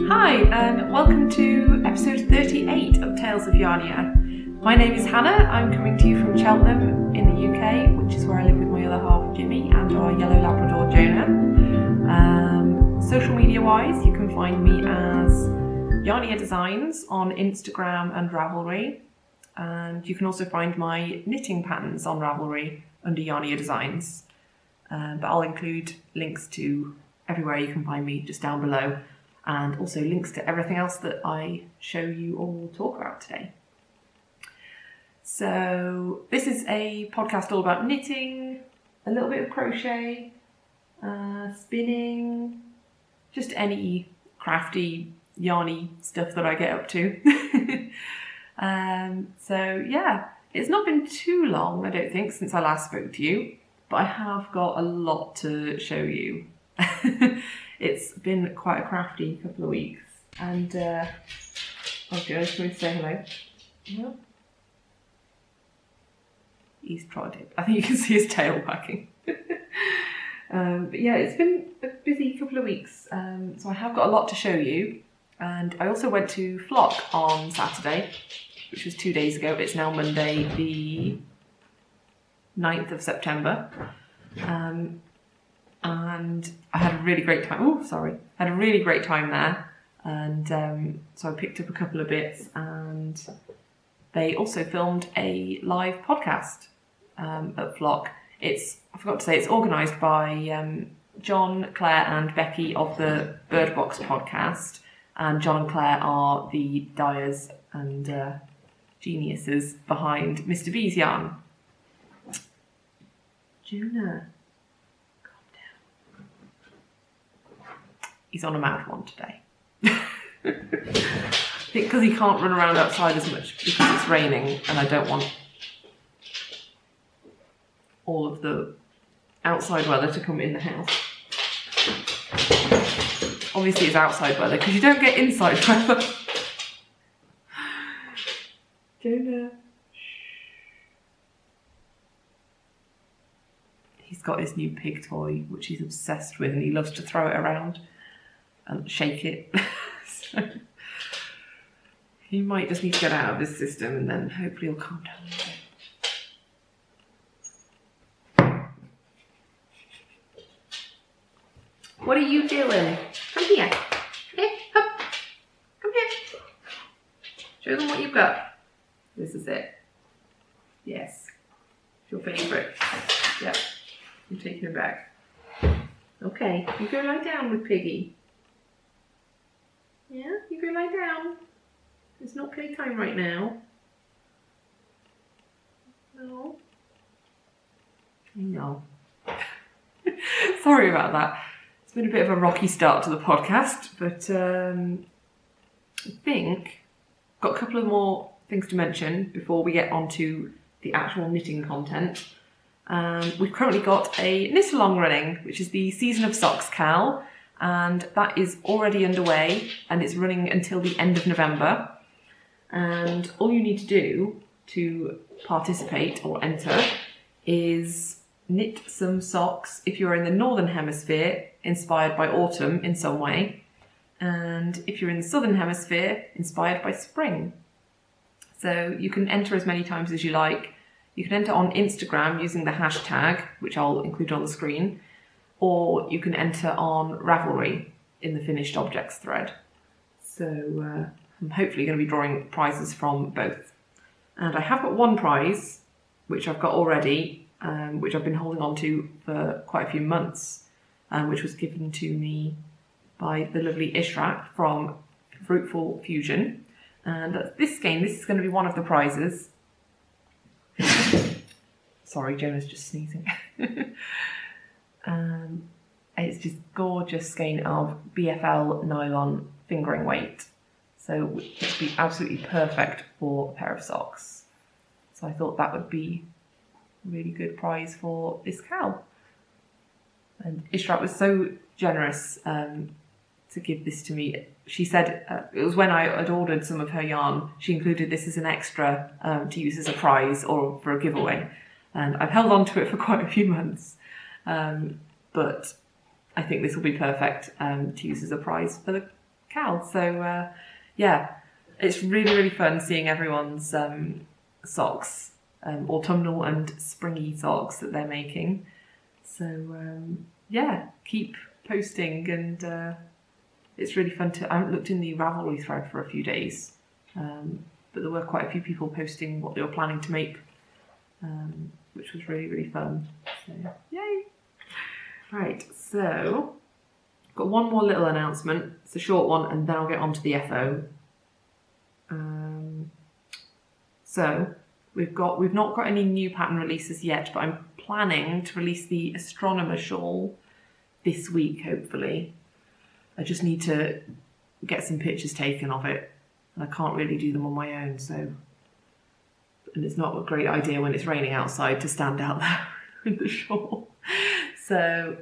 Hi, and welcome to episode 38 of Tales of Yarnia. My name is Hannah. I'm coming to you from Cheltenham in the UK, which is where I live with my other half, Jimmy, and our yellow Labrador, Jonah. Social media-wise, you can find me as Yarnia Designs on Instagram and Ravelry. And you can also find my knitting patterns on Ravelry under Yarnia Designs. But I'll include links to everywhere you can find me just down below, and also links to everything else that I show you or talk about today. So this is a podcast all about knitting, a little bit of crochet, spinning, just any crafty, yarny stuff that I get up to. So yeah, it's not been too long, I don't think, since I last spoke to you, but I have got a lot to show you. It's been quite a crafty couple of weeks, and oh, Joe's going to say hello. Yeah. He's trotted. I think you can see his tail wagging. But yeah, it's been a busy couple of weeks, so I have got a lot to show you. And I also went to Flock on Saturday, which was 2 days ago. It's now Monday, the 9th of September. And I had a really great time. Oh, sorry. I had a really great time there. And so I picked up a couple of bits, and they also filmed a live podcast at Flock. I forgot to say, it's organised by John, Claire and Becky of the Bird Box podcast. And John and Claire are the dyers and geniuses behind Mr. B's yarn. Jonah. He's on a mad one today. I think because he can't run around outside as much because it's raining, and I don't want all of the outside weather to come in the house. Obviously it's outside weather because you don't get inside weather. Jonah. He's got his new pig toy, which he's obsessed with, and he loves to throw it around and shake it. So he might just need to get out of his system, and then hopefully he'll calm down a bit. What are you doing? Come here. Here, up. Come here. Show them what you've got. This is it. Yes. It's your favourite. Yep. I'm taking it back. Okay, you go lie down with Piggy. Yeah, you go lie down. It's not playtime right now. No. I know. Sorry about that. It's been a bit of a rocky start to the podcast, but I think I've got a couple of more things to mention before we get onto the actual knitting content. We've currently got a knit along running, which is the season of Socks KAL, and that is already underway, and it's running until the end of November. And all you need to do to participate or enter is knit some socks if you're in the Northern Hemisphere, inspired by autumn in some way, and if you're in the Southern Hemisphere, inspired by spring. So you can enter as many times as you like. You can enter on Instagram using the hashtag, which I'll include on the screen, or you can enter on Ravelry in the finished objects thread. So I'm hopefully going to be drawing prizes from both. And I have got one prize, which I've got already, which I've been holding on to for quite a few months, which was given to me by the lovely Ishrat from Fruitful Fusion. And this skein, this is going to be one of the prizes. Sorry, Jonah's just sneezing. It's just gorgeous skein of BFL nylon fingering weight. So it would be absolutely perfect for a pair of socks. So I thought that would be a really good prize for this cow. And Ishrat was so generous to give this to me. She said it was when I had ordered some of her yarn, she included this as an extra to use as a prize or for a giveaway. And I've held on to it for quite a few months. But I think this will be perfect to use as a prize for the KAL. So yeah, it's really, really fun seeing everyone's socks, autumnal and springy socks that they're making. So yeah, keep posting, and it's really fun to... I haven't looked in the Ravelry thread for a few days, but there were quite a few people posting what they were planning to make, which was really, really fun. So yay! Right, so got one more little announcement. It's a short one, and then I'll get on to the FO. So we've not got any new pattern releases yet, but I'm planning to release the astronomer shawl this week, hopefully. I just need to get some pictures taken of it, and I can't really do them on my own, so... And it's not a great idea when it's raining outside to stand out there with the shawl. So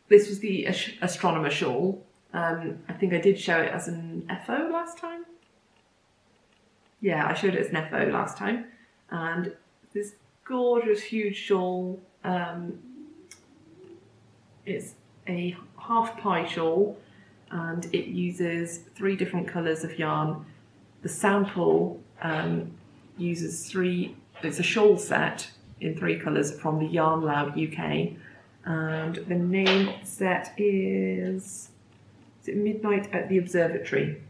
this was the astronomer shawl. I think I did show it as an FO last time. Yeah, I showed it as an FO last time. And this gorgeous, huge shawl. It's a half-ply shawl, and it uses 3 different colours of yarn. The sample uses 3... It's a shawl set in 3 colours from the Yarn Lab UK. And the name of the set is it Midnight at the Observatory?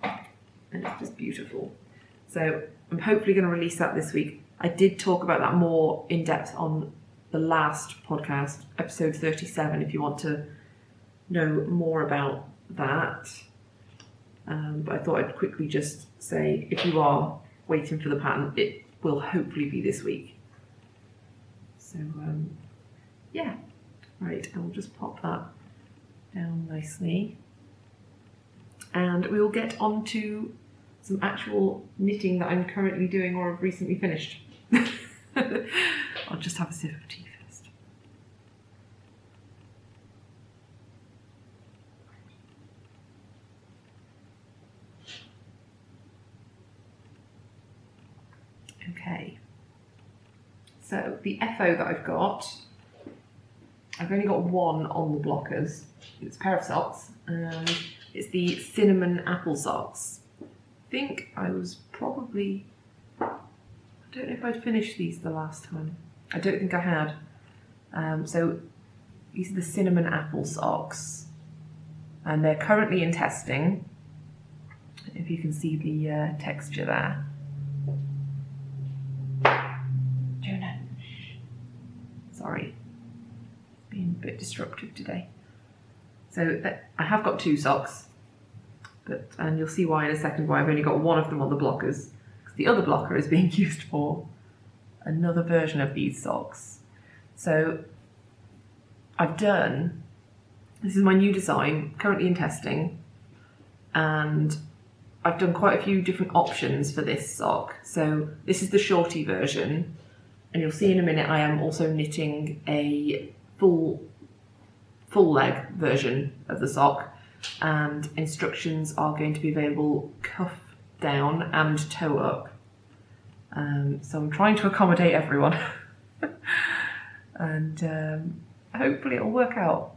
And it's just beautiful. So I'm hopefully going to release that this week. I did talk about that more in depth on the last podcast, episode 37, if you want to know more about that. But I thought I'd quickly just say, if you are waiting for the pattern, it will hopefully be this week. So yeah, right, I'll just pop that down nicely. And we will get on to some actual knitting that I'm currently doing or have recently finished. I'll just have a sip of tea first. Okay. So the FO that I've only got one on the blockers. It's a pair of socks, and it's the cinnamon apple socks. I think I was probably... I don't know if I'd finished these the last time. I don't think I had. So these are the cinnamon apple socks, and they're currently in testing. If you can see the texture there. Jonah. Sorry. Being a bit disruptive today. So I have got 2 socks, and you'll see why in a second why I've only got one of them on the blockers, because the other blocker is being used for another version of these socks. So this is my new design, currently in testing, and I've done quite a few different options for this sock. So this is the shorty version, and you'll see in a minute I am also knitting a full leg version of the sock, and instructions are going to be available cuff down and toe up. So I'm trying to accommodate everyone and hopefully it'll work out.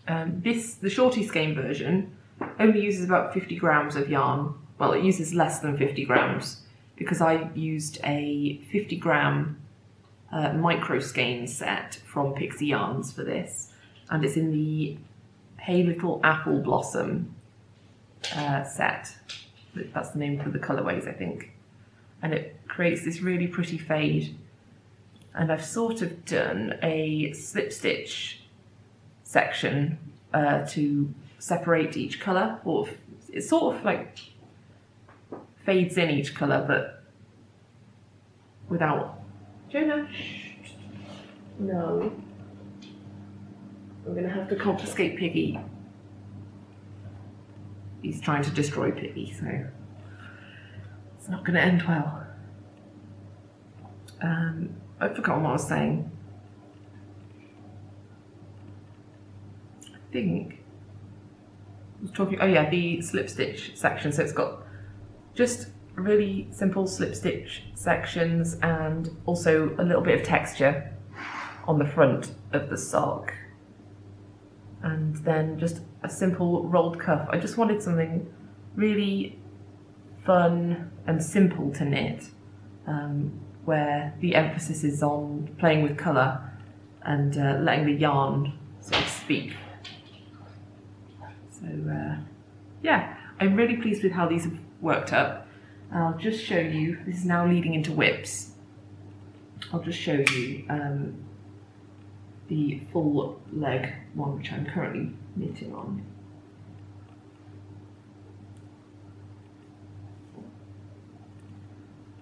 The shorty skein version only uses about 50 grams of yarn. Well, it uses less than 50 grams because I used a 50 gram micro skein set from Pixie Yarns for this, and it's in the Hey Little Apple Blossom set. That's the name for the colourways, I think. And it creates this really pretty fade. And I've sort of done a slip stitch section to separate each colour, or it's sort of like fades in each colour, but without... Jonah, no. I'm going to have to confiscate Piggy. He's trying to destroy Piggy, so it's not going to end well. I've forgotten what I was saying. I think I was talking... Oh yeah, the slip stitch section. So it's got just really simple slip stitch sections and also a little bit of texture on the front of the sock. And then just a simple rolled cuff. I just wanted something really fun and simple to knit, where the emphasis is on playing with colour and letting the yarn sort of speak. So yeah, I'm really pleased with how these have worked up. I'll just show you, this is now leading into whips. I'll just show you the full leg one, which I'm currently knitting on.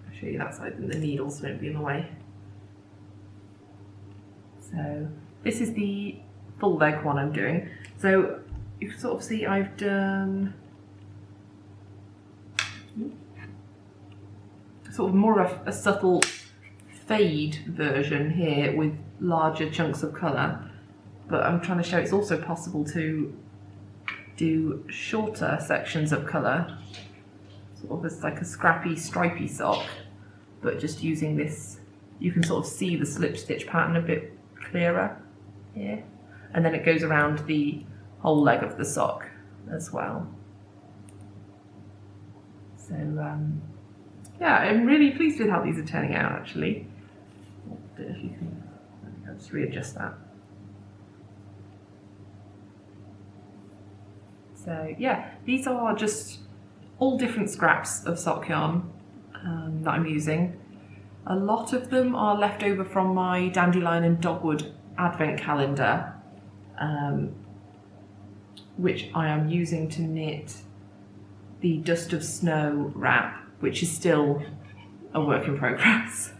I'll show you that side and the needles won't be in the way. So this is the full leg one I'm doing. So you can sort of see I've done sort of more of a subtle fade version here with larger chunks of colour, but I'm trying to show it's also possible to do shorter sections of colour, sort of as like a scrappy stripy sock, but just using this, you can sort of see the slip stitch pattern a bit clearer here, and then it goes around the whole leg of the sock as well. So yeah, I'm really pleased with how these are turning out actually. If you can, I'll just readjust that. So yeah, these are just all different scraps of sock yarn that I'm using. A lot of them are left over from my Dandelion and Dogwood advent calendar, which I am using to knit the Dust of Snow wrap, which is still a work in progress.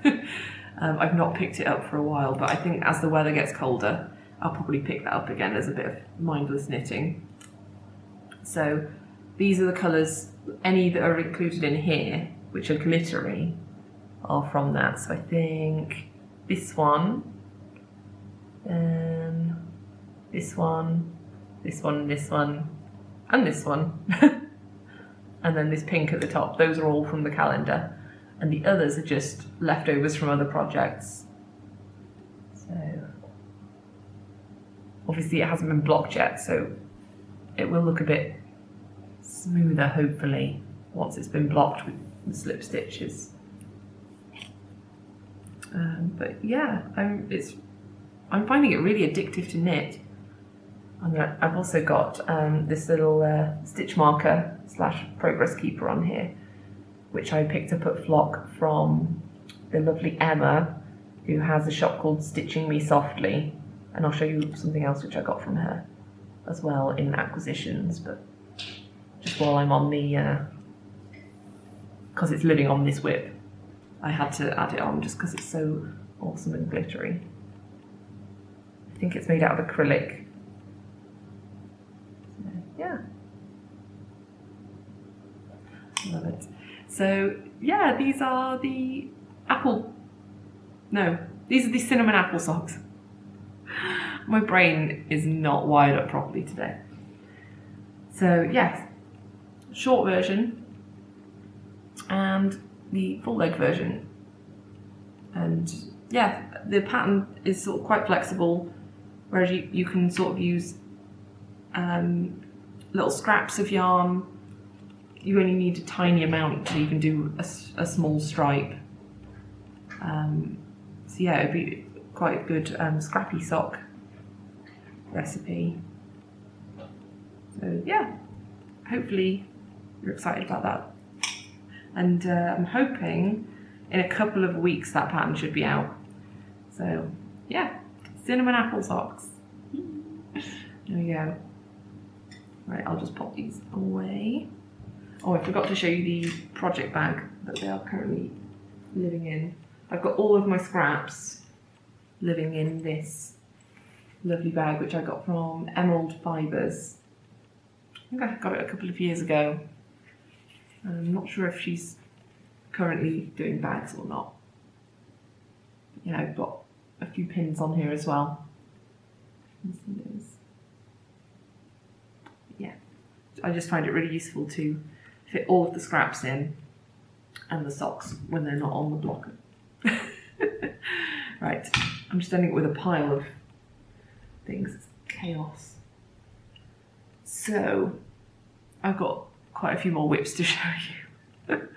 I've not picked it up for a while, but I think as the weather gets colder, I'll probably pick that up again as a bit of mindless knitting. So these are the colours, any that are included in here, which are glittery, are from that. So I think this one, this one, this one, this one, and this one. And then this pink at the top, those are all from the calendar. And the others are just leftovers from other projects. So obviously it hasn't been blocked yet, so it will look a bit smoother, hopefully, once it's been blocked with the slip stitches. But yeah, I'm finding it really addictive to knit. And I've also got this little stitch marker / progress keeper on here, which I picked up at Flock from the lovely Emma, who has a shop called Stitching Me Softly. And I'll show you something else which I got from her as well in acquisitions, but just while I'm on the, because it's living on this whip, I had to add it on just because it's so awesome and glittery. I think it's made out of acrylic. So, yeah. Love it. So yeah, these are the these are the cinnamon apple socks. My brain is not wired up properly today. So yes, short version and the full leg version. And yeah, the pattern is sort of quite flexible, whereas you can sort of use little scraps of yarn. You only need a tiny amount to even do a small stripe. So yeah, it'd be quite a good scrappy sock recipe. So yeah, hopefully you're excited about that. And I'm hoping in a couple of weeks that pattern should be out. So yeah, cinnamon apple socks. There we go. Right, I'll just pop these away. Oh, I forgot to show you the project bag that they are currently living in. I've got all of my scraps living in this lovely bag, which I got from Emerald Fibres. I think I got it a couple of years ago. I'm not sure if she's currently doing bags or not. Yeah, I've got a few pins on here as well. Yeah, I just find it really useful to fit all of the scraps in and the socks when they're not on the block. Right, I'm just ending it with a pile of things. It's chaos. So I've got quite a few more whips to show you.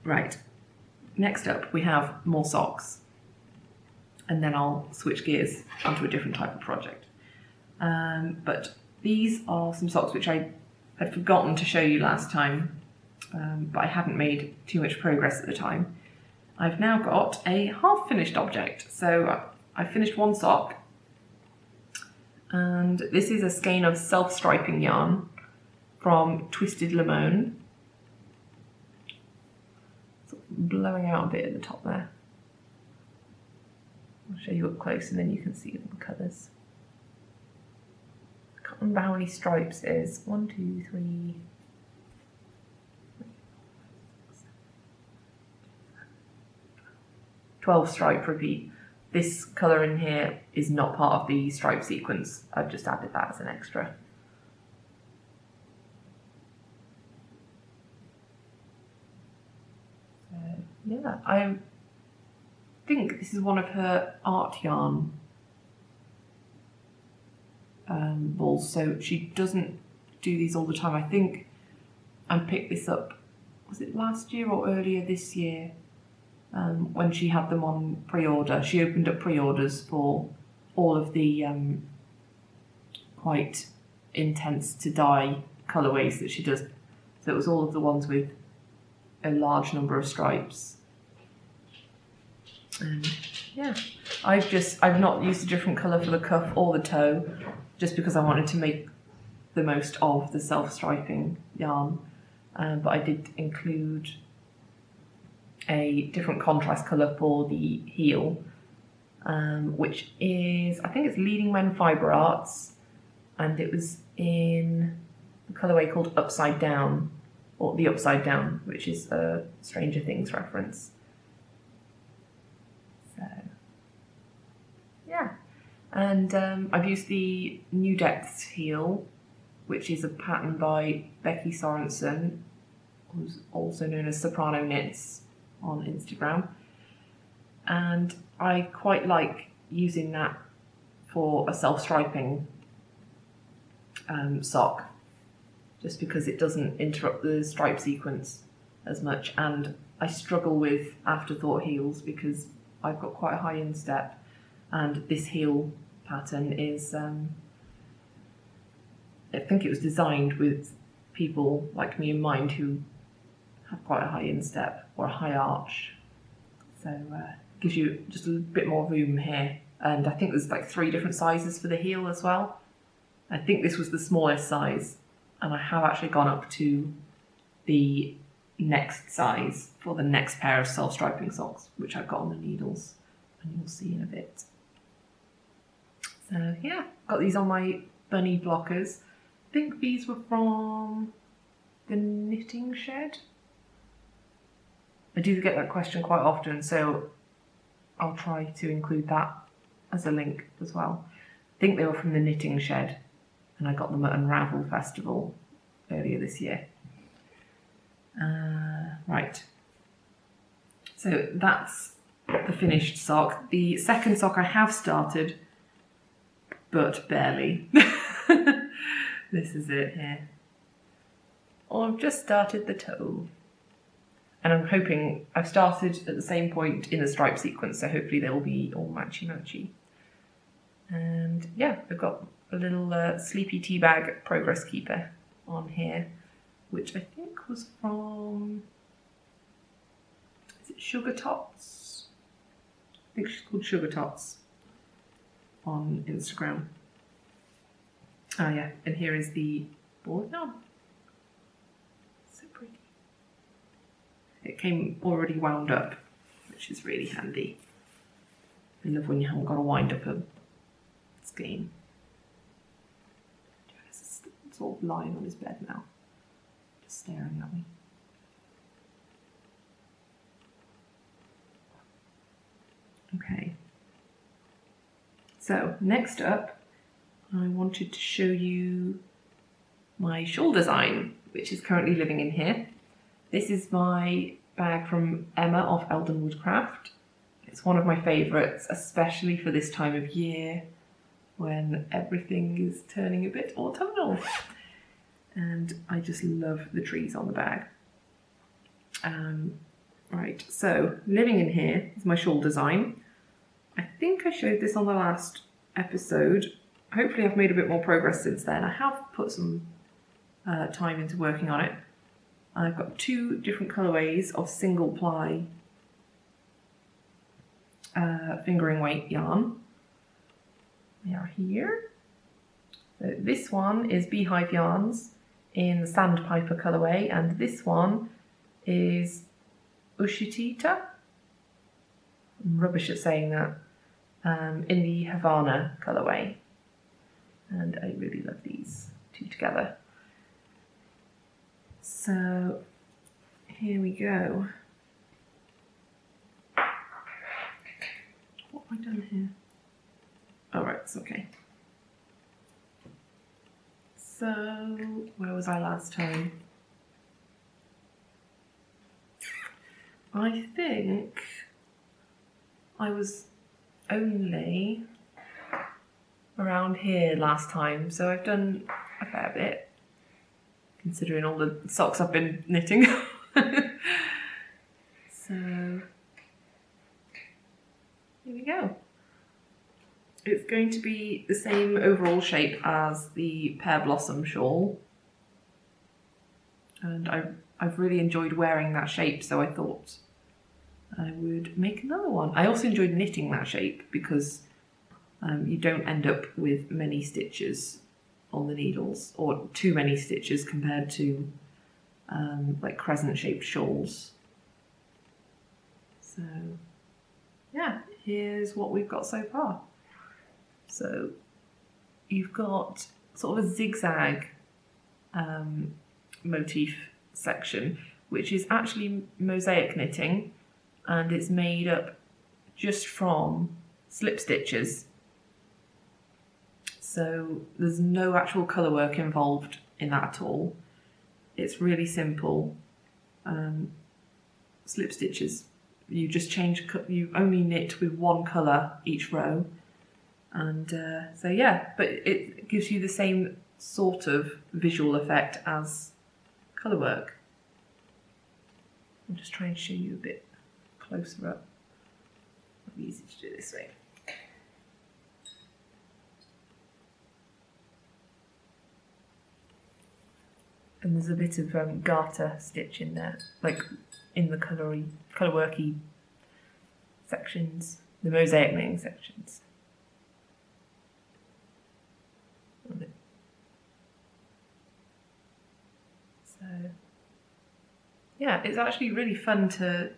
Right, next up we have more socks, and then I'll switch gears onto a different type of project. But these are some socks which I had forgotten to show you last time, but I hadn't made too much progress at the time. I've now got a half-finished object. So I finished one sock, and this is a skein of self-striping yarn from Twisted Limone. Sort of blowing out a bit at the top there. I'll show you up close and then you can see the colours. I can't remember how many stripes it is. 1, 2, 3... 12 stripe repeat. This colour in here is not part of the stripe sequence. I've just added that as an extra. So, yeah, I think this is one of her art yarn balls, so she doesn't do these all the time. I think I picked this up, was it last year or earlier this year? When she had them on pre-order. She opened up pre-orders for all of the quite intense to dye colourways that she does. So it was all of the ones with a large number of stripes. And yeah, I've not used a different colour for the cuff or the toe, just because I wanted to make the most of the self-striping yarn. But I did include a different contrast colour for the heel, which is, I think it's Leading Men Fibre Arts, and it was in a colourway called Upside Down, or The Upside Down, which is a Stranger Things reference. So, yeah. And I've used the New Depths heel, which is a pattern by Becky Sorensen, who's also known as Soprano Knits on Instagram, and I quite like using that for a self-striping sock, just because it doesn't interrupt the stripe sequence as much, and I struggle with afterthought heels because I've got quite a high instep, and this heel pattern is I think it was designed with people like me in mind who have quite a high instep or a high arch, so gives you just a bit more room here. And I think there's like 3 different sizes for the heel as well. I think this was the smallest size, and I have actually gone up to the next size for the next pair of self-striping socks, which I've got on the needles, and you'll see in a bit. So yeah, got these on my bunny blockers. I think these were from the Knitting Shed. I do get that question quite often, so I'll try to include that as a link as well. I think they were from the Knitting Shed, and I got them at Unravel Festival earlier this year. Right, so that's the finished sock. The second sock I have started, but barely. This is it here. Oh, I've just started the toe. And I'm hoping, I've started at the same point in the stripe sequence, so hopefully they'll be all matchy-matchy. And yeah, I've got a little Sleepy Teabag Progress Keeper on here, which I think was from, is it Sugar Tots? I think she's called Sugar Tots on Instagram. Oh yeah, and here is the board yarn. So pretty. It came already wound up, which is really handy. I love when you haven't got to wind up a skein. It's sort of lying on his bed now, just staring at me. Okay. So next up, I wanted to show you my shawl design, which is currently living in here. This is my bag from Emma of Eldon Woodcraft. It's one of my favourites, especially for this time of year when everything is turning a bit autumnal. And I just love the trees on the bag. Right, so living in here is my shawl design. I think I showed this on the last episode. Hopefully I've made a bit more progress since then. I have put some time into working on it. I've got 2 different colourways of single ply fingering weight yarn. They are here. So this one is Beehive Yarns in the Sandpiper colourway, and this one is Ushitita. I'm rubbish at saying that. In the Havana colourway. And I really love these 2 together. So here we go. What have I done here? Oh, right, it's okay. So, where was I last time? I think I was only around here last time, so I've done a fair bit, considering all the socks I've been knitting. So, here we go. It's going to be the same overall shape as the Pear Blossom shawl. And I've really enjoyed wearing that shape, so I thought I would make another one. I also enjoyed knitting that shape because you don't end up with many stitches on the needles, or too many stitches compared to like crescent-shaped shawls. So yeah, here's what we've got so far. So you've got sort of a zigzag motif section, which is actually mosaic knitting, and it's made up just from slip stitches. So there's no actual colour work involved in that at all. It's really simple slip stitches. You just you only knit with one colour each row. And so yeah, but it gives you the same sort of visual effect as colour work. I'll just try and show you a bit closer up. It'll be easy to do this way. And there's a bit of garter stitch in there, like in the colour worky sections, the mosaic knitting sections. So yeah, it's actually really fun to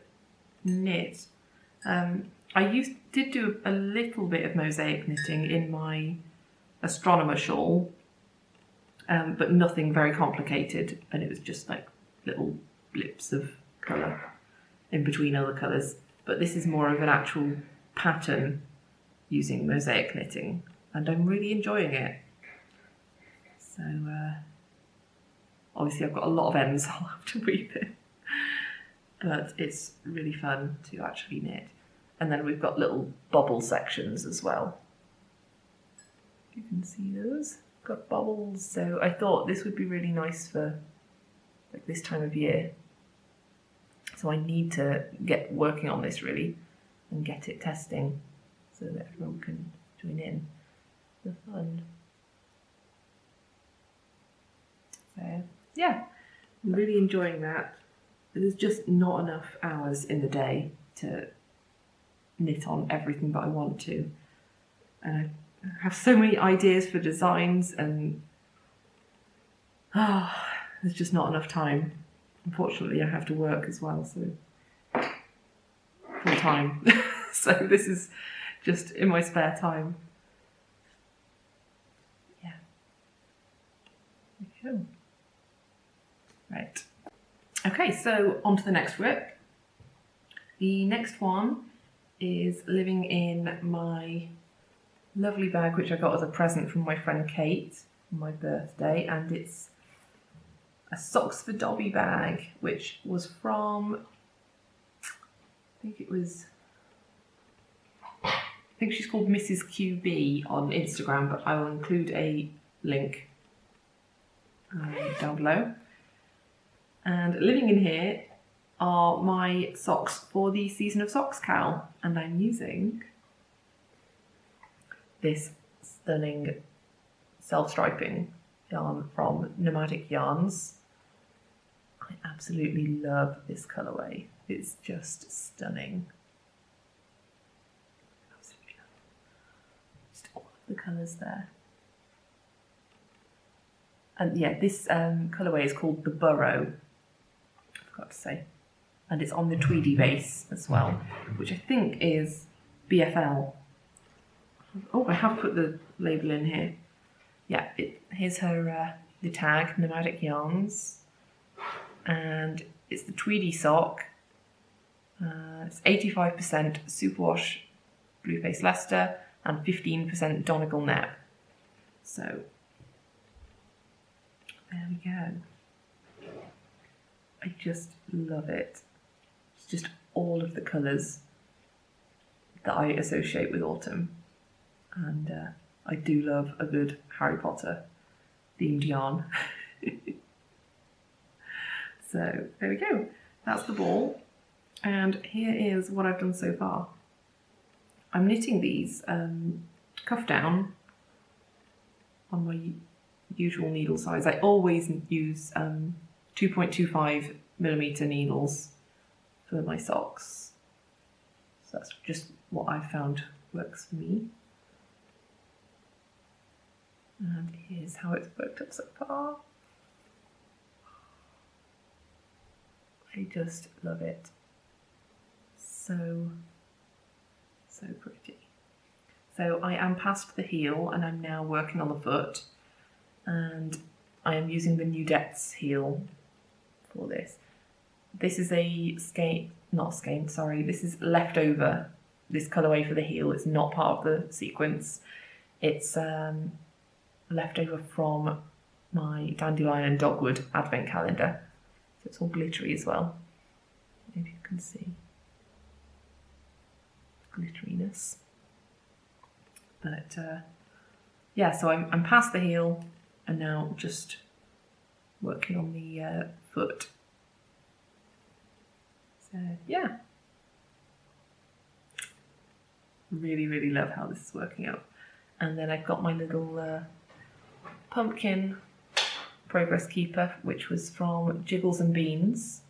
knit. I did do a little bit of mosaic knitting in my astronomer shawl, but nothing very complicated, and it was just like little blips of colour in between other colours. But this is more of an actual pattern using mosaic knitting, and I'm really enjoying it. So obviously I've got a lot of ends I'll have to weave in, but it's really fun to actually knit. And then we've got little bobble sections as well. You can see those. Got bubbles, so I thought this would be really nice for like this time of year. So I need to get working on this really and get it testing so that everyone can join in the fun. So yeah, I'm really enjoying that. There's just not enough hours in the day to knit on everything that I want to, and I have so many ideas for designs, and there's just not enough time. Unfortunately, I have to work as well, so full time. So this is just in my spare time. Yeah. There we go. Right. Okay, so on to the next work. The next one is living in my lovely bag, which I got as a present from my friend Kate on my birthday, and it's a Socks for Dobby bag, which was from, I think it was think she's called Mrs. QB on Instagram, but I will include a link down below. And living in here are my socks for the season of Socks KAL, and I'm using this stunning self-striping yarn from Nomadic Yarns. I absolutely love this colourway. It's just stunning. Absolutely love it. Just all of the colours there. And yeah, this colourway is called the Burrow, I forgot to say. And it's on the Tweedy base as well, which I think is BFL. Oh, I have put the label in here. Yeah, here's her the tag, Nomadic Yarns. And it's the Tweedy sock. It's 85% superwash Blueface Leicester and 15% Donegal Nep. So there we go. I just love it. It's just all of the colours that I associate with autumn. And I do love a good Harry Potter themed yarn. So there we go. That's the ball. And here is what I've done so far. I'm knitting these cuff down on my usual needle size. I always use 2.25mm needles for my socks. So that's just what I've found works for me. And here's how it's worked up so far. I just love it. So pretty. So I am past the heel and I'm now working on the foot, and I am using the New Depths heel for this. This is a this is leftover, this colourway for the heel. It's not part of the sequence. It's leftover from my Dandelion and Dogwood advent calendar. So it's all glittery as well. Maybe you can see glitteriness. But yeah, so I'm past the heel and now just working on the foot. So yeah, really, really love how this is working out. And then I've got my little pumpkin progress keeper, which was from Jiggles and Beans.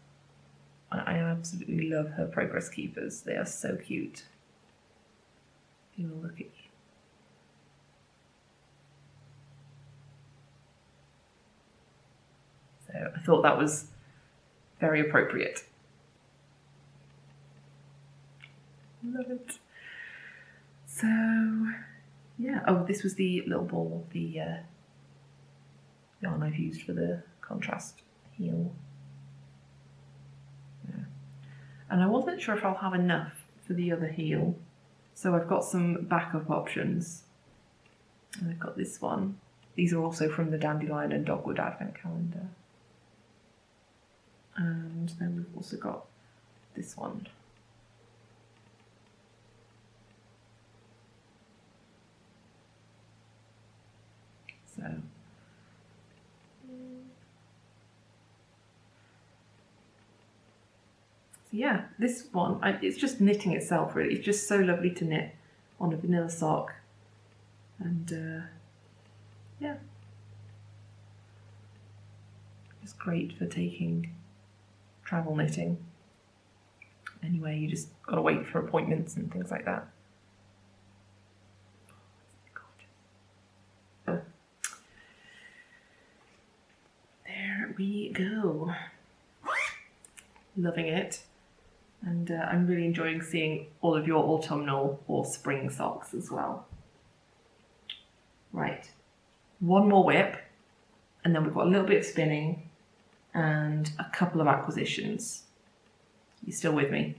I absolutely love her progress keepers. They are so cute. You will look at you. So I thought that was very appropriate. Love it. So yeah, oh, this was the little ball, the yarn I've used for the contrast heel. Yeah. And I wasn't sure if I'll have enough for the other heel, so I've got some backup options. And I've got this one. These are also from the Dandelion and Dogwood advent calendar. And then we've also got this one. So yeah, this one, it's just knitting itself really. It's just so lovely to knit on a vanilla sock. And yeah, it's great for taking travel knitting. Anyway, you just gotta wait for appointments and things like that. Gorgeous. There we go. Loving it. And I'm really enjoying seeing all of your autumnal or spring socks as well. Right, one more whip, and then we've got a little bit of spinning and a couple of acquisitions. You still with me?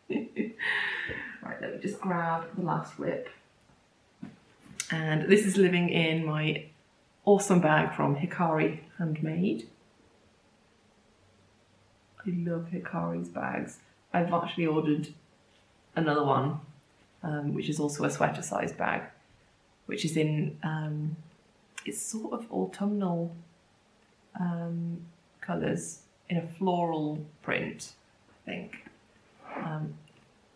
Right, let me just grab the last whip. And this is living in my awesome bag from Hikari Handmade. I love Hikari's bags. I've actually ordered another one which is also a sweater size bag, which is in, it's sort of autumnal colours in a floral print, I think. And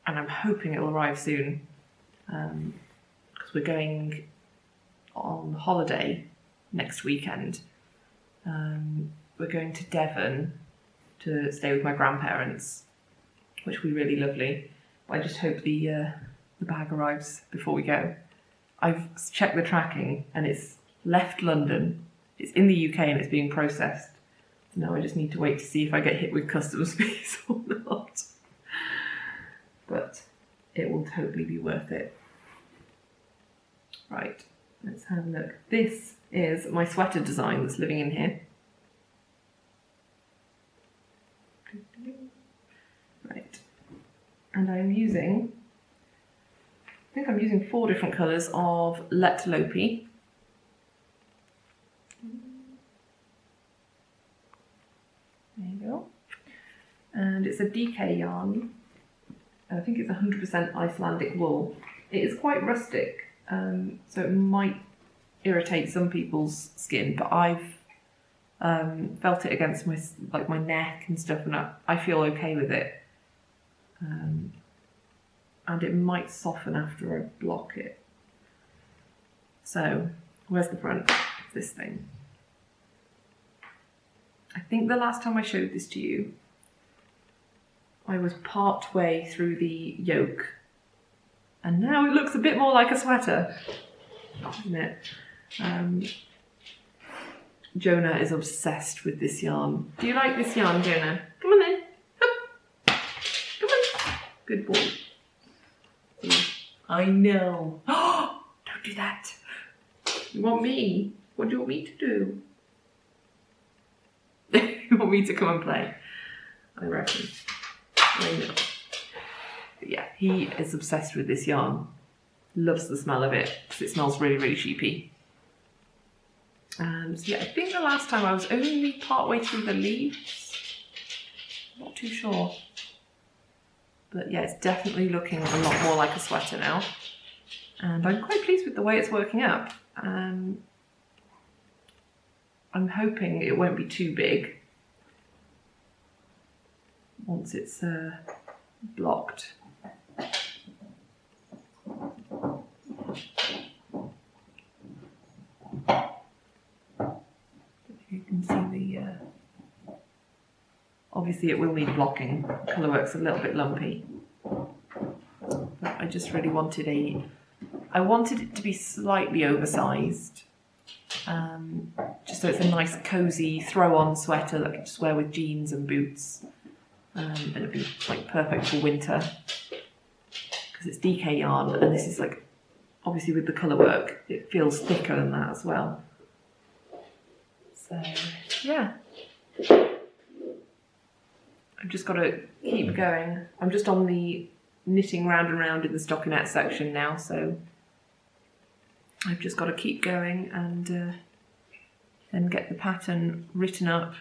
I'm hoping it will arrive soon, because we're going on holiday next weekend. We're going to Devon to stay with my grandparents, which will be really lovely. I just hope the bag arrives before we go. I've checked the tracking and it's left London. It's in the UK and it's being processed. So now I just need to wait to see if I get hit with customs fees or not. But it will totally be worth it. Right, let's have a look. This is my sweater design that's living in here. Right, and I'm using, I think I'm using 4 different colours of Let Lopi. There you go. And it's a DK yarn. I think it's 100% Icelandic wool. It is quite rustic, so it might irritate some people's skin, but I've felt it against my neck and stuff, and I feel okay with it. And it might soften after I block it. So, where's the front of this thing? I think the last time I showed this to you, I was part way through the yoke, and now it looks a bit more like a sweater, doesn't it? Jonah is obsessed with this yarn. Do you like this yarn, Jonah? Come on then. Come on. Good boy. I know. Oh, don't do that. You want me? What do you want me to do? You want me to come and play? I reckon. I know. But yeah, he is obsessed with this yarn. Loves the smell of it because it smells really, really sheepy. And yeah, I think the last time I was only part way through the leaves. Not too sure. But yeah, it's definitely looking a lot more like a sweater now. And I'm quite pleased with the way it's working up. I'm hoping it won't be too big once it's blocked. You can see the obviously it will need blocking. The colourwork's a little bit lumpy, but I just really wanted I wanted it to be slightly oversized, just so it's a nice cozy throw-on sweater that I can just wear with jeans and boots, and it'd be like perfect for winter because it's DK yarn, and this is like obviously with the colourwork it feels thicker than that as well. So yeah, I've just got to keep going. I'm just on the knitting round and round in the stockinette section now, so I've just got to keep going and then get the pattern written up,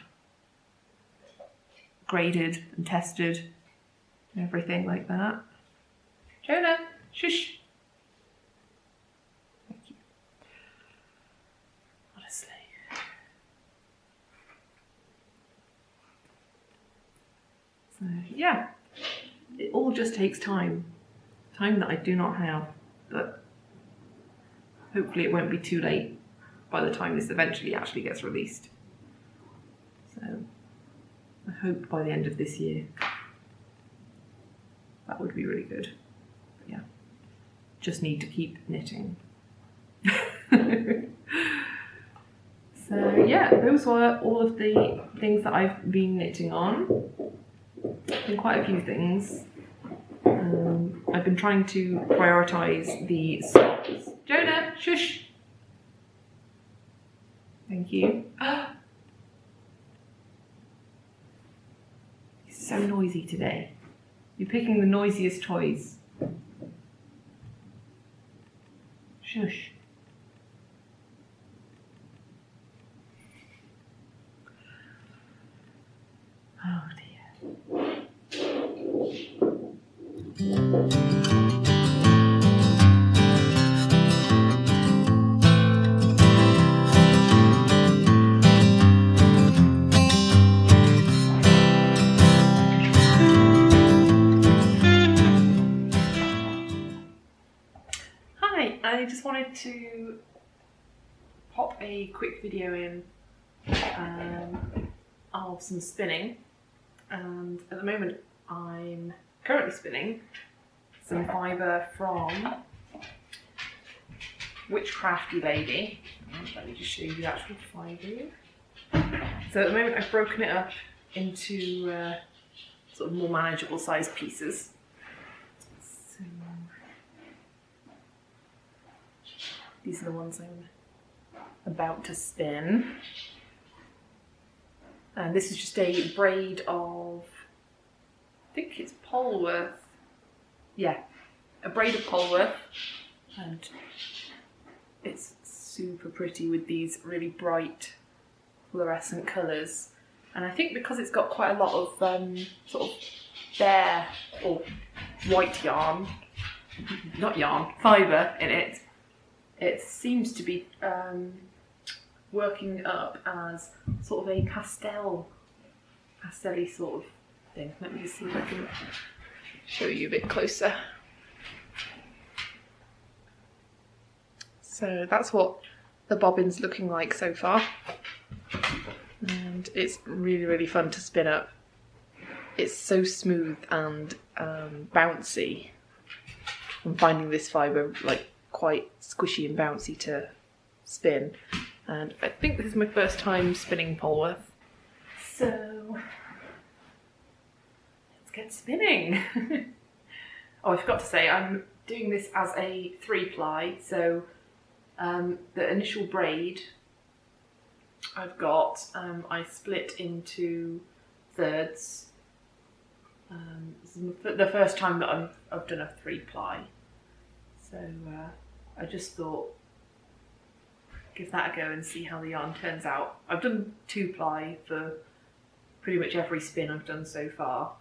graded and tested, and everything like that. Jonah, shush. Thank you. Honestly. So yeah, it all just takes time that I do not have, but hopefully it won't be too late by the time this eventually actually gets released. So I hope by the end of this year. That would be really good. But yeah, just need to keep knitting. So yeah, those were all of the things that I've been knitting on. Been quite a few things. I've been trying to prioritise the socks. Jonah, shush! Thank you. He's so noisy today. You're picking the noisiest toys. Shush. Oh dear. just wanted to pop a quick video in of some spinning, and at the moment I'm currently spinning some fibre from Witchcrafty Lady. Let me just show you the actual fibre. So at the moment I've broken it up into sort of more manageable sized pieces. So these are the ones I'm about to spin. And this is just a braid of, I think it's Polworth. Yeah, a braid of Polworth. And it's super pretty with these really bright fluorescent colours. And I think because it's got quite a lot of sort of bare or white yarn, not yarn, fibre in it, it seems to be working up as sort of a pastel-y sort of thing. Let me just see if I can show you a bit closer. So that's what the bobbin's looking like so far. And it's really, really fun to spin up. It's so smooth and bouncy. I'm finding this fibre like quite squishy and bouncy to spin. And I think this is my first time spinning Polworth. So let's get spinning. Oh, I forgot to say, I'm doing this as a 3-ply. So the initial braid I've got, I split into thirds. This is the first time that I've done a 3-ply. So I just thought, give that a go and see how the yarn turns out. I've done 2-ply for pretty much every spin I've done so far.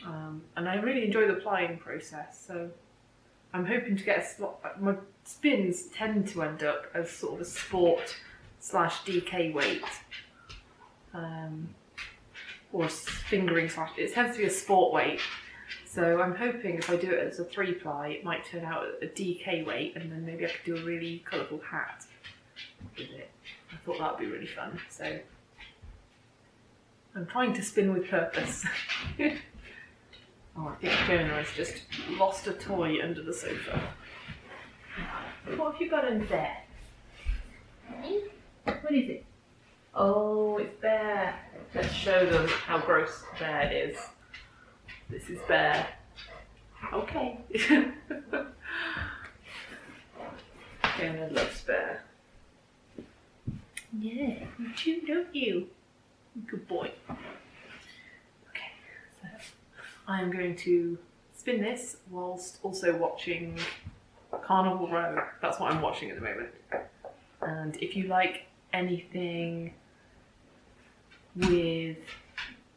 And I really enjoy the plying process, so I'm hoping to get my spins tend to end up as sort of a sport / DK weight. Or fingering / it tends to be a sport weight. So I'm hoping if I do it as a 3-ply, it might turn out a DK weight, and then maybe I could do a really colourful hat with it. I thought that would be really fun. So I'm trying to spin with purpose. Oh, I think Jonah has just lost a toy under the sofa. What have you got in there? What is it? Oh, it's Bear. Let's show them how gross Bear is. This is Bear. Okay. Jonah loves Bear. Yeah, you too, don't you? Good boy. Okay, so I'm going to spin this whilst also watching Carnival Row. That's what I'm watching at the moment. And if you like anything with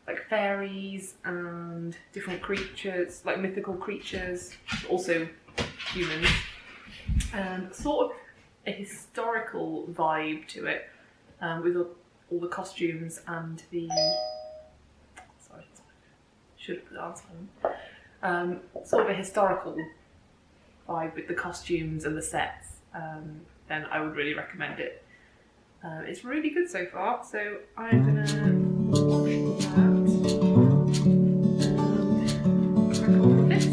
like fairies and different creatures, like mythical creatures, also humans, and sort of a historical vibe to it, with all the costumes and the... Sorry, should have put that on. Sort of a historical vibe with the costumes and the sets, then I would really recommend it. It's really good so far, so I'm gonna watch that and crack on with this.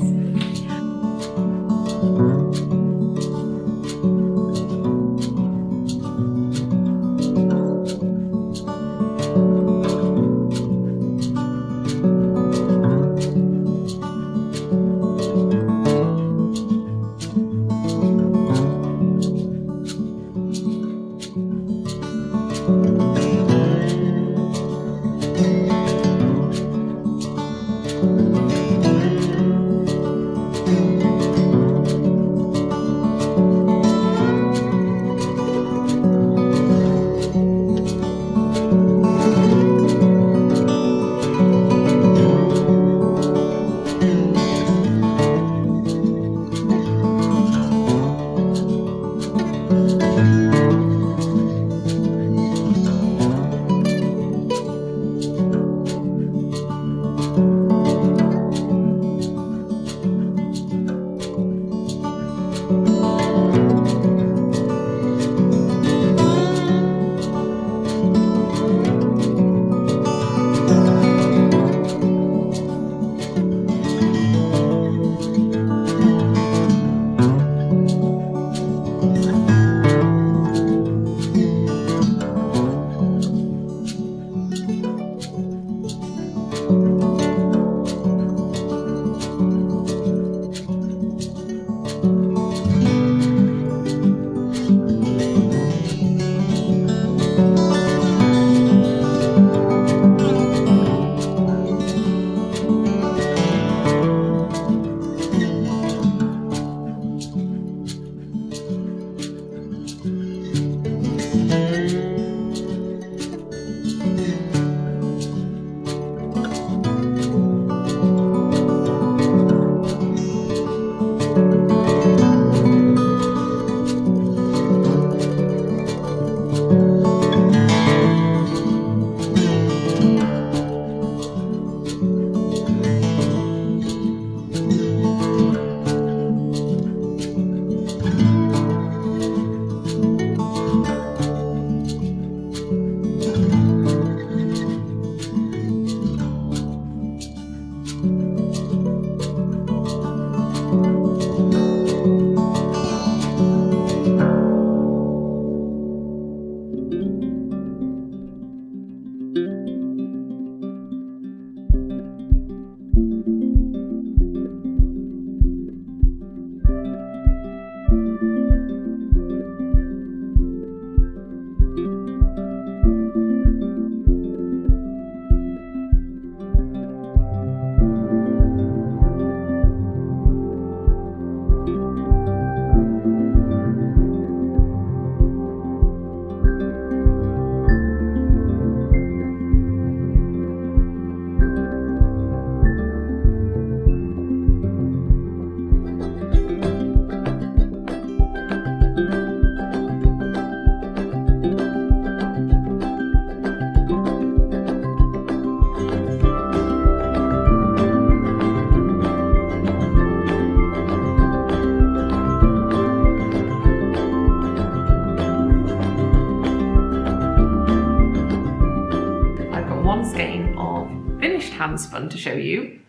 hand spun to show you.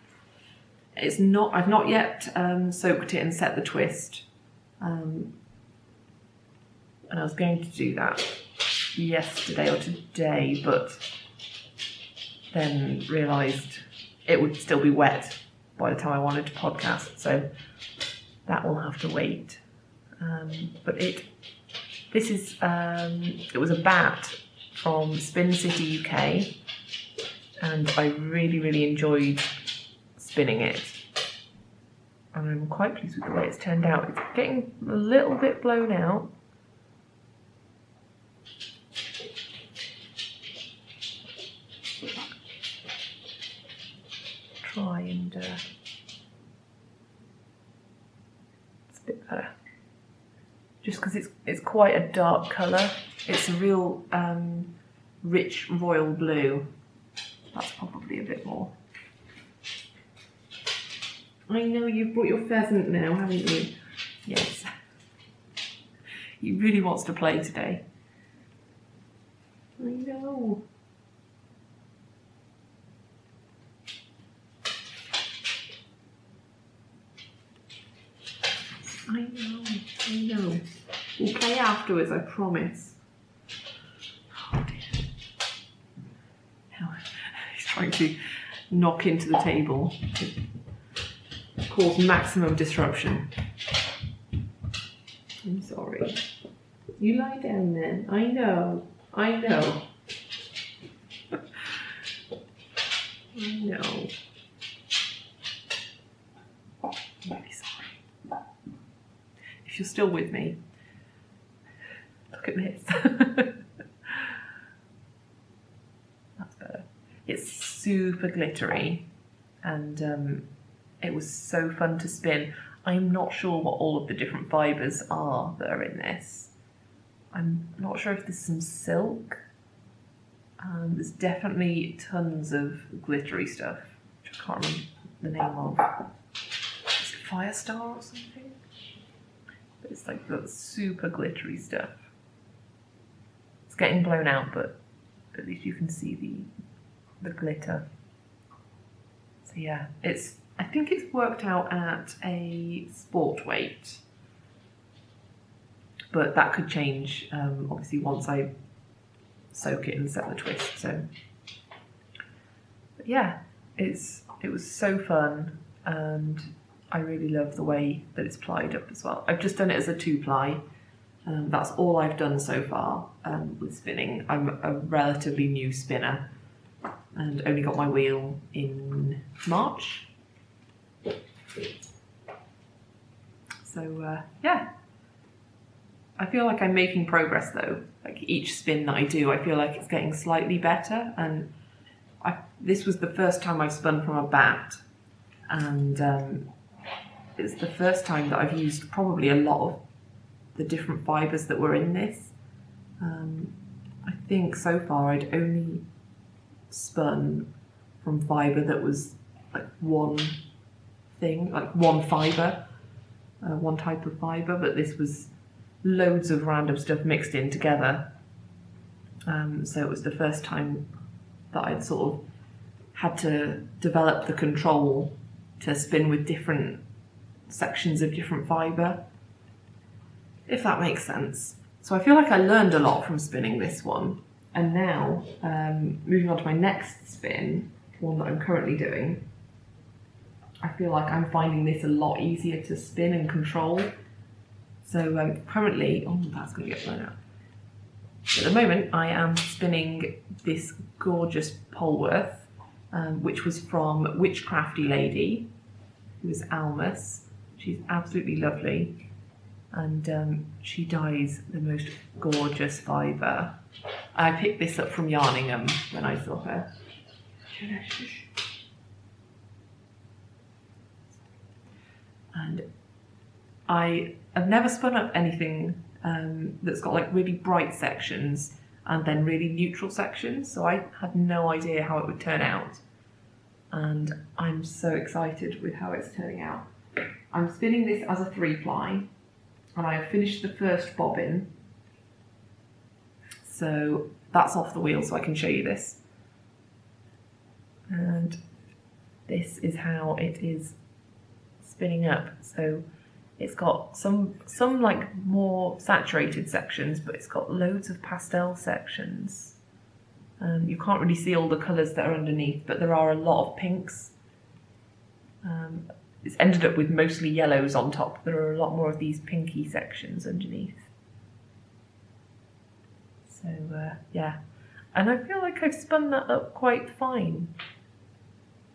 It's not. I've not yet soaked it and set the twist. And I was going to do that yesterday or today, but then realised it would still be wet by the time I wanted to podcast, so that will have to wait. But it was a bat from Spin City UK, and I really enjoyed spinning it, and I'm quite pleased with the way it's turned out. It's getting a little bit blown out. Try and it's a bit better, just because it's quite a dark colour. It's a real rich royal blue. That's probably a bit more. I know you've brought your pheasant now, haven't you? Yes. He really wants to play today. I know. I know. We'll play afterwards, I promise. Oh dear. Now, he's trying to knock into the table to cause maximum disruption. I'm sorry. You lie down then. I know. I know. I'm really sorry. If you're still with me, look at this. That's better. It's super glittery, and it was so fun to spin. I'm not sure what all of the different fibres are that are in this. I'm not sure if there's some silk. There's definitely tons of glittery stuff, which I can't remember the name of. Is it Firestar or something? But it's like that super glittery stuff. It's getting blown out, but at least you can see the glitter. So yeah, I think it's worked out at a sport weight, but that could change obviously once I soak it and set the twist. So but yeah, it was so fun, and I really love the way that it's plied up as well. I've just done it as a 2-ply. That's all I've done so far with spinning. I'm a relatively new spinner and only got my wheel in March. So yeah, I feel like I'm making progress though. Like each spin that I do, I feel like it's getting slightly better, and this was the first time I've spun from a bat, and it's the first time that I've used probably a lot of the different fibres that were in this. I think so far I'd only spun from fibre that was like one thing, like one fibre, one type of fibre, but this was loads of random stuff mixed in together. So it was the first time that I'd sort of had to develop the control to spin with different sections of different fibre, if that makes sense. So I feel like I learned a lot from spinning this one, and now moving on to my next spin, one that I'm currently doing, I feel like I'm finding this a lot easier to spin and control. So currently, oh, that's going to get blown out. At the moment, I am spinning this gorgeous Polworth, which was from Witchcrafty Lady, who is Almus. She's absolutely lovely, and she dyes the most gorgeous fibre. I picked this up from Yarnia when I saw her. And I have never spun up anything that's got like really bright sections and then really neutral sections, so I had no idea how it would turn out, and I'm so excited with how it's turning out. I'm spinning this as a 3-ply, and I have finished the first bobbin, so that's off the wheel so I can show you this. And this is how it is spinning up. So it's got some like more saturated sections, but it's got loads of pastel sections. You can't really see all the colours that are underneath, but there are a lot of pinks. It's ended up with mostly yellows on top. There are a lot more of these pinky sections underneath. So yeah, and I feel like I've spun that up quite fine.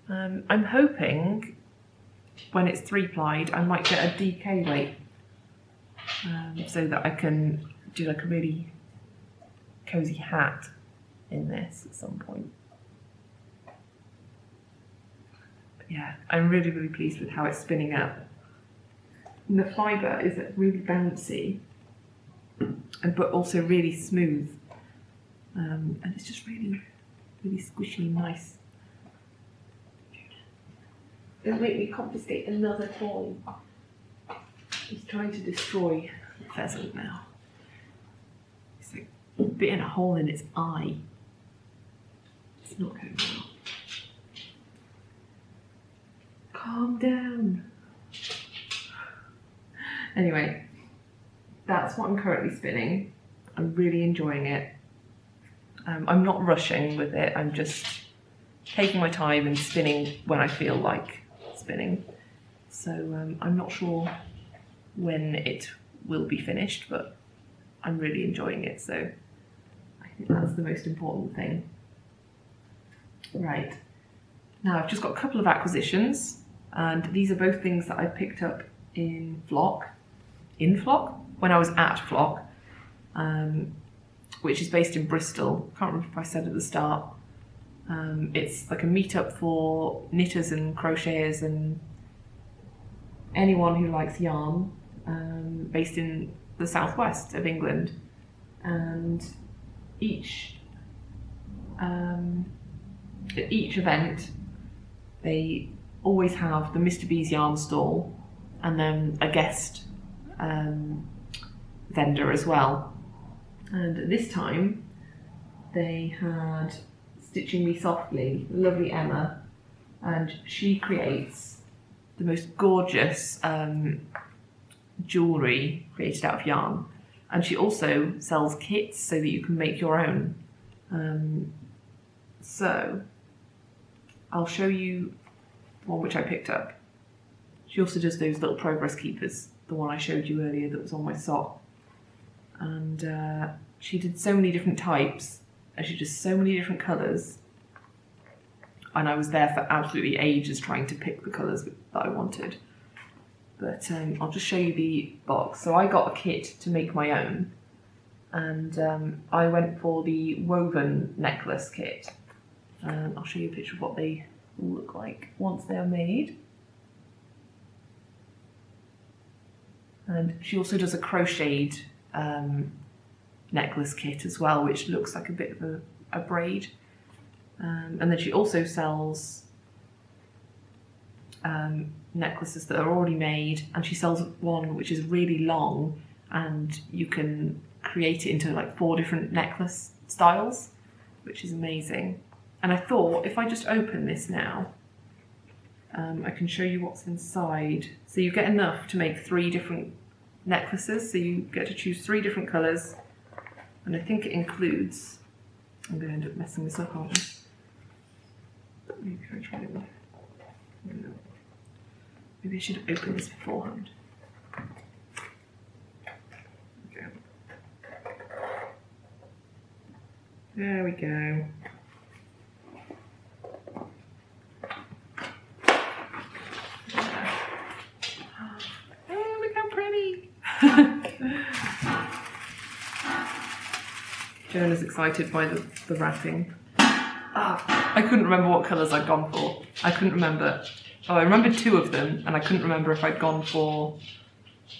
I'm hoping when it's 3-plied I might get a DK weight, so that I can do like a really cosy hat in this at some point. But yeah, I'm really pleased with how it's spinning up. And the fibre is really bouncy, but also really smooth, and it's just really squishy and nice. Don't make me confiscate another toy. He's trying to destroy the pheasant now. He's like bitten a hole in its eye. It's not going well. Calm down. Anyway, that's what I'm currently spinning. I'm really enjoying it. I'm not rushing with it. I'm just taking my time and spinning when I feel like spinning. So I'm not sure when it will be finished, but I'm really enjoying it. So I think that's the most important thing. Right. Now I've just got a couple of acquisitions, and these are both things that I picked up in Flock. When I was at Flock, which is based in Bristol. Can't remember if I said at the start. It's like a meetup for knitters and crocheters and anyone who likes yarn, based in the southwest of England. And at each event, they always have the Mr. B's yarn stall and then a guest vendor as well. And this time they had Stitching Me Softly, lovely Emma, and she creates the most gorgeous jewellery created out of yarn. And she also sells kits so that you can make your own. So I'll show you one which I picked up. She also does those little progress keepers, the one I showed you earlier that was on my sock. And she did so many different types, and she does so many different colours. And I was there for absolutely ages trying to pick the colours that I wanted. But I'll just show you the box. So I got a kit to make my own, and I went for the woven necklace kit. I'll show you a picture of what they look like once they're made. And she also does a crocheted necklace kit as well, which looks like a bit of a braid. And then she also sells necklaces that are already made, and she sells one which is really long, and you can create it into like 4 different necklace styles, which is amazing. And I thought if I just open this now, I can show you what's inside. So you get enough to make 3 different necklaces, so you get to choose 3 different colours, and I think it includes, I'm going to end up messing this up, aren't I? Maybe if I try it. No. Maybe I should have opened this beforehand. Okay. There we go. Oh, look how pretty! Jonah's excited by the wrapping. I couldn't remember what colours I'd gone for. I couldn't remember. Oh, I remembered 2 of them, and I couldn't remember if I'd gone for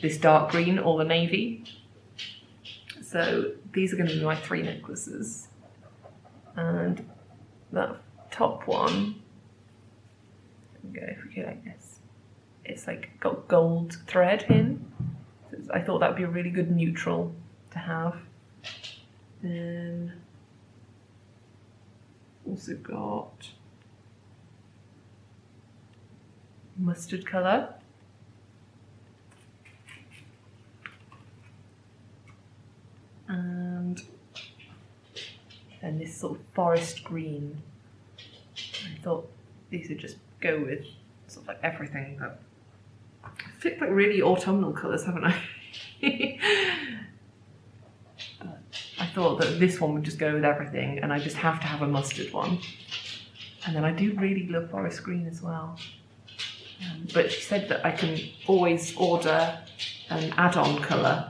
this dark green or the navy. So these are going to be my 3 necklaces. And that top one, go if we go like this. It's like got gold thread in. So I thought that would be a really good neutral to have. Then also got mustard colour. And then this sort of forest green. I thought these would just go with sort of like everything. But I've picked like really autumnal colours, haven't I? But I thought that this one would just go with everything, and I just have to have a mustard one. And then I do really love forest green as well. But she said that I can always order an add-on colour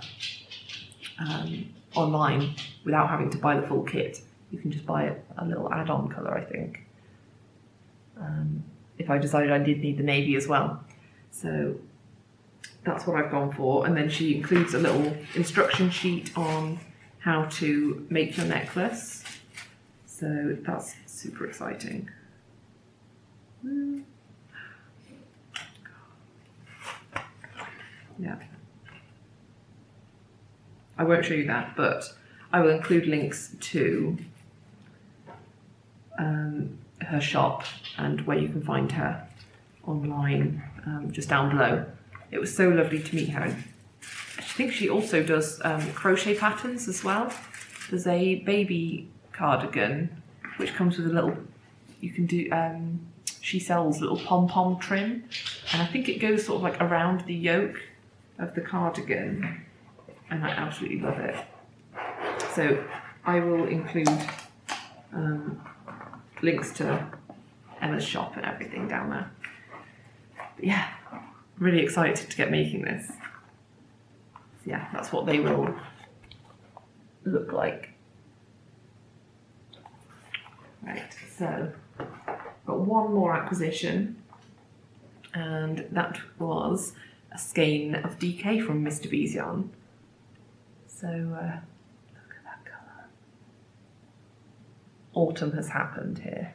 online without having to buy the full kit. You can just buy a little add-on colour, I think. If I decided I did need the navy as well. So that's what I've gone for. And then she includes a little instruction sheet on how to make your necklace. So that's super exciting. Yeah. I won't show you that, but I will include links to her shop and where you can find her online just down below. It was so lovely to meet her. I think she also does crochet patterns as well. There's a baby cardigan which comes with a little, you can do, she sells little pom-pom trim, and I think it goes sort of like around the yoke of the cardigan, and I absolutely love it. So I will include links to Emma's shop and everything down there. But yeah, really excited to get making this. So yeah, that's what they will look like. Right, so got one more acquisition, and that was a skein of DK from Mr. B's Yarn. So look at that colour. Autumn has happened here.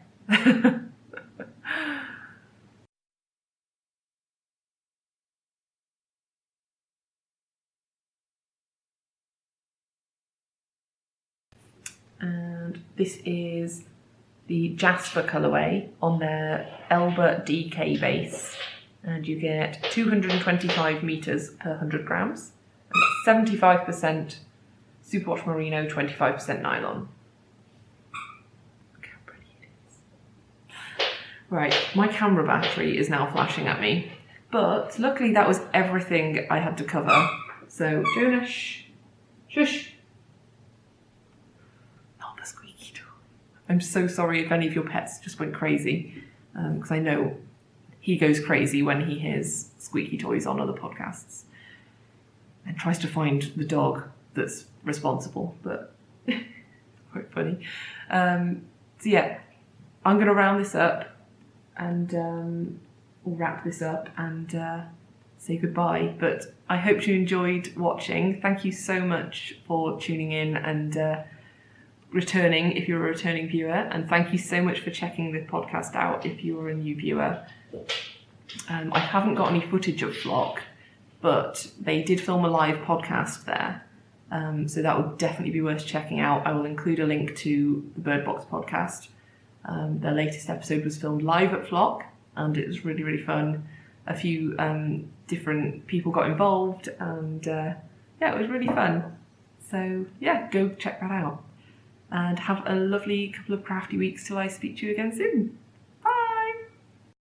And this is the Jasper colourway on their Elba DK base, and you get 225 metres per 100 grams, and 75% superwash merino, 25% nylon. Look how pretty it is. Right, my camera battery is now flashing at me, but luckily that was everything I had to cover. So Jonah, shush. I'm so sorry if any of your pets just went crazy, because I know he goes crazy when he hears squeaky toys on other podcasts and tries to find the dog that's responsible, but quite funny. So yeah, I'm going to round this up and we'll wrap this up and say goodbye. But I hope you enjoyed watching. Thank you so much for tuning in and returning if you're a returning viewer, and thank you so much for checking the podcast out if you're a new viewer. I haven't got any footage of Flock, but they did film a live podcast there, so that would definitely be worth checking out. I will include a link to the Bird Box podcast. Their latest episode was filmed live at Flock, and it was really, really fun. A few different people got involved, and yeah, it was really fun. So yeah, go check that out. And have a lovely couple of crafty weeks till I speak to you again soon.